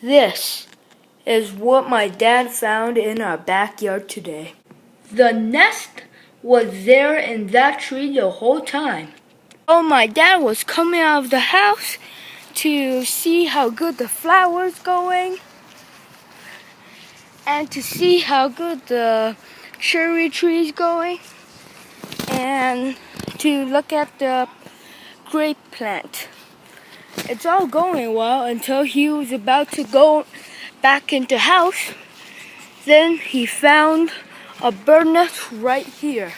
This is what my dad found in our backyard today. The nest was there in that tree the whole time. Oh, my dad was coming out of the house to see how good the flower's going and to see how good the cherry tree's going and to look at the grape plant. It's all going well until he was about to go back into house. Then he found a bird nest right here.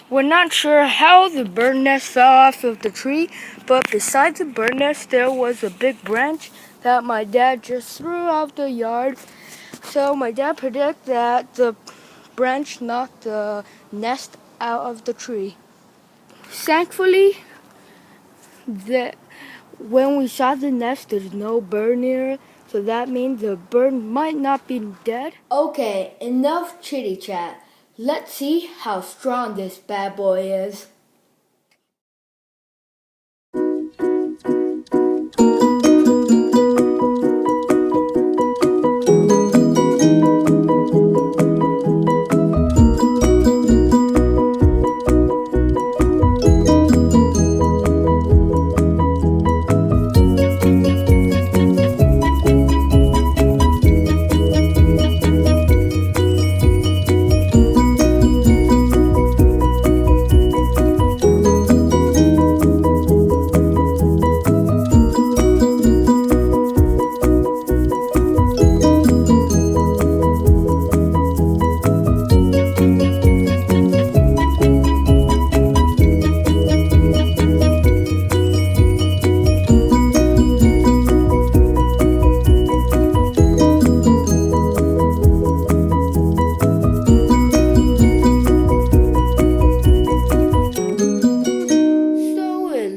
We're not sure how the bird nest fell off of the tree, but beside the bird nest there was a big branch that my dad just threw out the yard. So my dad predicted that the branch knocked the nest out of the tree. Thankfully, when we saw the nest, there's no bird near it, so that means the bird might not be dead. Okay, enough chitty chat. Let's see how strong this bad boy is.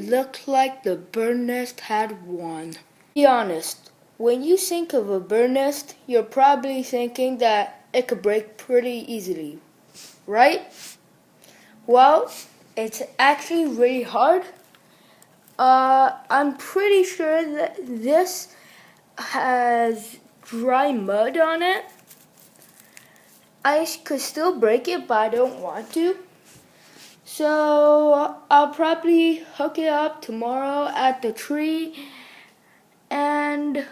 Looked like the bird nest had won. Be honest, when you think of a bird nest, you're probably thinking that it could break pretty easily, right? Well, it's actually really hard. I'm pretty sure that this has dry mud on it. I could still break it, but I don't want to. So I'll probably hook it up tomorrow at the tree, and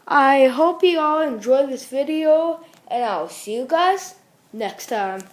I hope you all enjoy this video, and I'll see you guys next time.